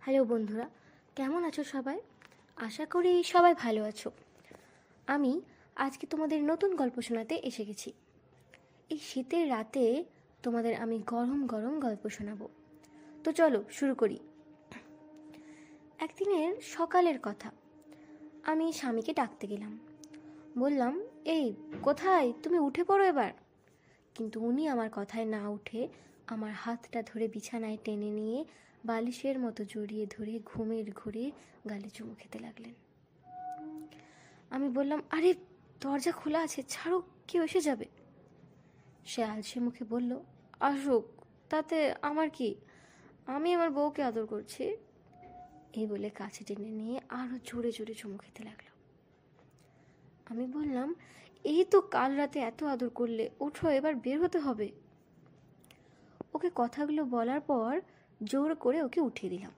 Hello বন্ধুরা, কেমন আছো সবাই? আশা করি সবাই ভালো আছো। আমি আজকে তোমাদের নতুন গল্প শোনাতে এসে গেছি। এই শীতের রাতে তোমাদের আমি গরম গরম গল্প শোনাবো। তো চলো শুরু করি। একদিনের সকালের কথা। আমি স্বামীকে ডাকতে গেলাম। বললাম, এই কোথায়, তুমি উঠে পড়ো এবার। কিন্তু উনি আমার কথায় না উঠে আমার হাতটা ধরে বিছানায় টেনে নিয়ে বালিশের মতো জড়িয়ে ধরে ঘুমের ঘোরে গালে চুমু খেতে লাগলেন। আমি বললাম, আরে দরজা খোলা আছে, ছাড়ো, কেউ এসে যাবে। সে আলসে মুখে বলল, আসুক, তাতে আমার কি, আমি আমার বউকে আদর করছি। এই বলে কাছে টেনে নিয়ে আরো জোরে জোরে চুমু খেতে লাগলো। আমি বললাম, এই তো কাল রাতে এত আদর করলে, ওঠো, এবার বের হতে হবে। ওকে কথাগুলো বলার পর জোর করে ওকে উঠিয়ে দিলাম।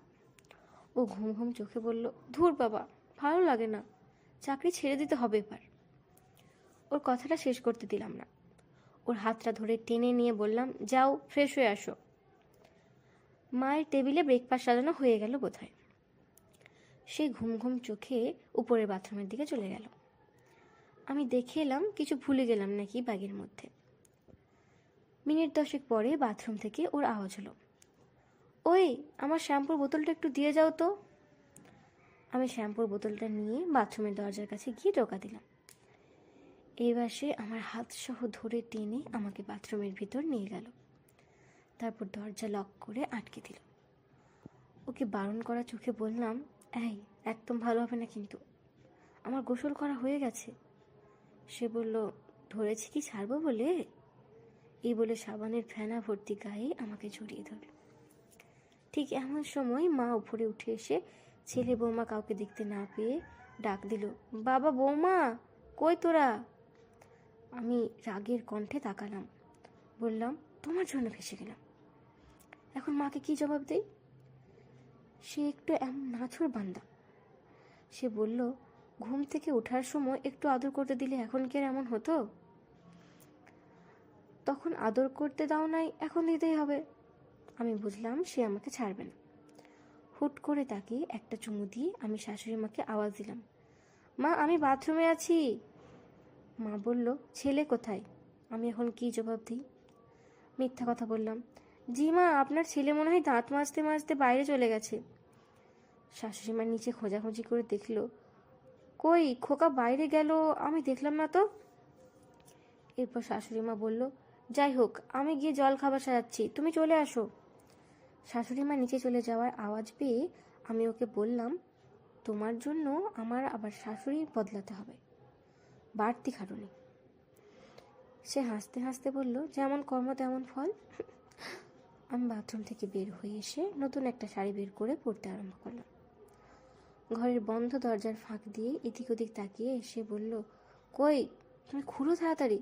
ও ঘুম ঘুম চোখে বলল, ধুর বাবা, ভালো লাগে না, চাকরি ছেড়ে দিতে হবে এবার। ওর কথাটা শেষ করতে দিলাম না। ওর হাতটা ধরে টেনে নিয়ে বললাম, যাও ফ্রেশ হয়ে আসো। মায়ের টেবিলে ব্রেকফাস্ট সাজানো হয়ে গেল বোধহয়। সে ঘুম ঘুম চোখে উপরের বাথরুমের দিকে চলে গেল। আমি দেখে এলাম কিছু ভুলে গেলাম নাকি ব্যাগের মধ্যে। মিনিট 10 পরে বাথরুম থেকে ওর আওয়াজ হলো, ওই আমার শ্যাম্পুর বোতলটা একটু দিয়ে যাও তো। আমি শ্যাম্পুর বোতলটা নিয়ে বাথরুমের দরজার কাছে গিয়ে টোকা দিলাম। এইবার সে আমার হাত সহ ধরে টেনে আমাকে বাথরুমের ভিতর নিয়ে গেল। তারপর দরজা লক করে আটকে দিল। ওকে বারণ করা চোখে বললাম, এই একদম ভালো হবে না কিন্তু, আমার গোসল করা হয়ে গেছে। সে বলল, ধরেছি কি ছাড়বো বলে। এই বলে সাবানের ফেনা ভর্তি গায়ে আমাকে জড়িয়ে ধরল। ঠিক এমন সময় মা উপরে উঠে এসে ছেলে বৌমা কাউকে দেখতে না পেয়ে ডাক দিল, বাবা বৌমা কই তোরা। আমি রাগের কণ্ঠে তাকালাম, বললাম, তোমার জন্য ফেসে গেলাম, এখন মাকে কি জবাব দেই। সে একটু এমন নাছুর বান্দা। সে বলল, ঘুম থেকে ওঠার সময় একটু আদর করতে দিলে এখন কি আর এমন হতো? তখন আদর করতে দাও নাই, এখন দিতেই হবে। আমি বুঝলাম সে আমাকে ছাড়বে না। হুট করে তাকে একটা চুমু দিয়ে আমি শাশুড়ি মাকে আওয়াজ দিলাম, মা আমি বাথরুমে আছি। মা বলল, ছেলে কোথায়? আমি এখন কি জবাব দিই? মিথ্যা কথা বললাম, জি মা, আপনার ছেলে মনে হয় দাঁত মাজতে মাজতে বাইরে চলে গেছে। শাশুড়ি মা নিচে খোঁজাখুঁজি করে দেখলো, কই খোকা বাইরে গেল, আমি দেখলাম না তো। এরপর শাশুড়ি মা বলল, যাই হোক, আমি গিয়ে জল খাবার সাজাচ্ছি, তুমি চলে আসো। শাশুড়ি মা নিচে চলে যাওয়ার আওয়াজ পেয়ে আমি ওকে বললাম, তোমার জন্য আমার আবার শাশুড়ি বদলাতে হবে, বাড়তি খাটুনি। সে হাসতে হাসতে বলল, যেমন কর্ম তেমন ফল। আমি বাথরুম থেকে বের হয়ে এসে নতুন একটা শাড়ি বের করে পরতে আরম্ভ করলাম। ঘরের বন্ধ দরজার ফাঁক দিয়ে এদিক ওদিক তাকিয়ে এসে বলল, কই তুমি খুলো তাড়াতাড়ি।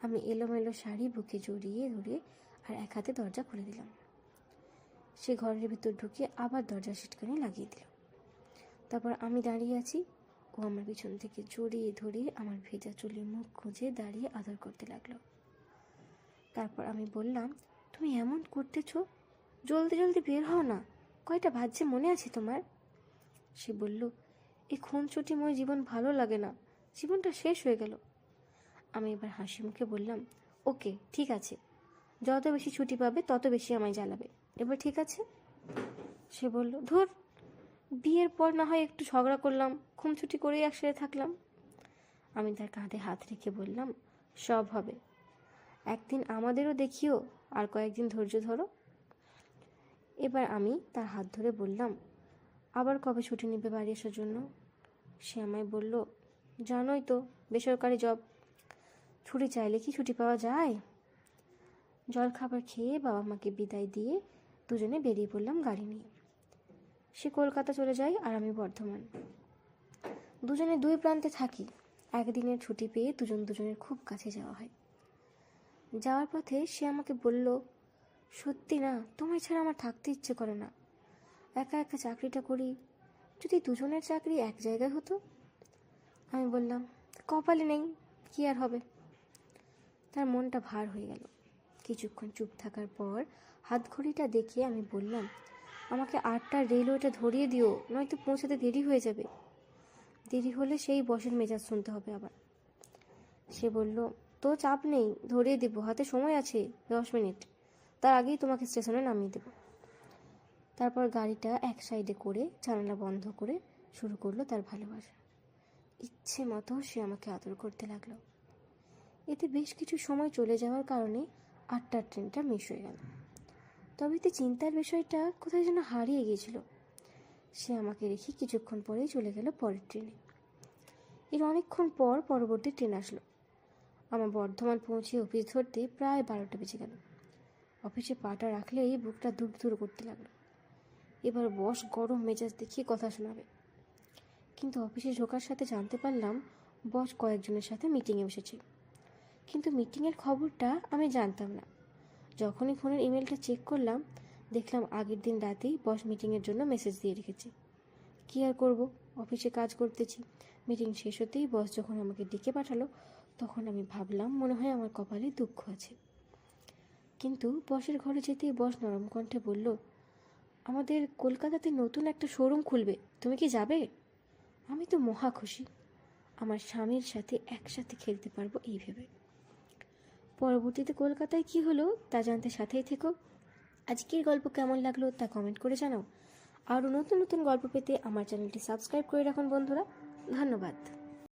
আমি এলোমেলো শাড়ি বুকে জড়িয়ে ধরে আর এক হাতে দরজা খুলে দিলাম। সে ঘরের ভিতর ঢুকে আবার দরজার সিটকানি লাগিয়ে দিল। তারপর আমি দাঁড়িয়ে আছি, ও আমার পিছন থেকে জড়িয়ে ধরে আমার ভেজা চুলে মুখ খুঁজে দাঁড়িয়ে আদর করতে লাগলো। তারপর আমি বললাম, তুমি এমন করতেছো, জলদি জলদি বের হও না, কয়টা বাজছে মনে আছে তোমার? সে বলল, এই খুনসুটিময় জীবন ভালো লাগে না, জীবনটা শেষ হয়ে গেল। আমি এবার হাসি মুখে বললাম, ওকে ঠিক আছে, যত বেশি ছুটি পাবে তত বেশি আমায় জ্বালাবে, এবার ঠিক আছে? সে বলল, ধুর, বিয়ের পর না হয় একটু ঝগড়া করলাম, খুনসুটি করেই একসাথে থাকলাম। আমি তার কাঁধে হাত রেখে বললাম, সব হবে, একদিন আমাদেরও দেখিও, আর কয়েকদিন ধৈর্য ধরো। এবার আমি তার হাত ধরে বললাম, আবার কবে ছুটি নেবে বাড়ি আসার জন্য? সে আমায় বলল, জানোই তো, বেসরকারি জব, ছুটি চাইলে কি ছুটি পাওয়া যায়? জল খাবার খেয়ে বাবা মাকে বিদায় দিয়ে দুজনে বেরিয়ে পড়লাম গাড়ি নিয়ে। সে কলকাতা চলে যায় আর আমি বর্ধমান। দুজনে দুই প্রান্তে থাকি। একদিনের ছুটি পেয়ে দুজন দুজনের খুব কাছে যাওয়া হয়। যাওয়ার পথে সে আমাকে বলল, সত্যি না, তোমায় ছাড়া আমার থাকতে ইচ্ছে করে না, একা একা চাকরিটা করি, যদি দুজনের চাকরি এক জায়গায় হতো। আমি বললাম, কপালে নেই, কি আর হবে। তার মনটা ভার হয়ে গেল। কিছুক্ষণ চুপ থাকার পর হাতঘড়িটা দেখে আমি বললাম, আমাকে 8টার রেলওয়েটা ধরিয়ে দিও, নয়তো পৌঁছাতে দেরি হয়ে যাবে। দেরি হলে সেই বসের মেজাজ শুনতে হবে আবার। সে বলল, তো চাপ নেই, ধরিয়ে দেবো, হাতে সময় আছে 10 মিনিট, তার আগেই তোমাকে স্টেশনে নামিয়ে দেবো। তারপর গাড়িটা এক সাইডে করে জানালা বন্ধ করে শুরু করলো তার ভালোবাসা। ইচ্ছে মতো সে আমাকে আদর করতে লাগলো। এতে বেশ কিছু সময় চলে যাওয়ার কারণে 8টার ট্রেনটা মিস হয়ে গেল। তবে এতে চিন্তার বিষয়টা কোথায় যেন হারিয়ে গিয়েছিল। সে আমাকে রেখে কিছুক্ষণ পরেই চলে গেল পরের ট্রেনে। এর অনেকক্ষণ পর পরবর্তী ট্রেন আসলো। আমার বর্ধমান পৌঁছে অফিস ধরতে প্রায় 12টা বেজে গেল। অফিসে পাটা রাখলেই বুকটা দূর দূর করতে লাগলো। এবার বস গরম মেজাজ দেখিয়ে কথা শোনাবে। কিন্তু অফিসে ঢোকার সাথে জানতে পারলাম বস কয়েকজনের সাথে মিটিংয়ে বসেছে। কিন্তু মিটিংয়ের খবরটা আমি জানতাম না। যখনই ফোনের ইমেলটা চেক করলাম, দেখলাম আগের দিন রাতেই বস মিটিংয়ের জন্য মেসেজ দিয়ে রেখেছে। কী আর করব, অফিসে কাজ করতেছি। মিটিং শেষ হতেই বস যখন আমাকে ডেকে পাঠালো, তখন আমি ভাবলাম মনে হয় আমার কপালে দুঃখ আছে। কিন্তু বসের ঘরে যেতেই বস নরম কণ্ঠে বলল, আমাদের কলকাতাতে নতুন একটা শোরুম খুলবে, তুমি কি যাবে? আমি তো মহা খুশি, আমার স্বামীর সাথে একসাথে খেলতে পারবো এই ভেবে। পরবর্তীতে কলকাতায় কি হলো তা জানতে সাথেই থেকো। আজকের গল্প কেমন লাগলো তা কমেন্ট করে জানাও। আরও নতুন নতুন গল্প পেতে আমার চ্যানেলটি সাবস্ক্রাইব করে রাখুন বন্ধুরা। ধন্যবাদ।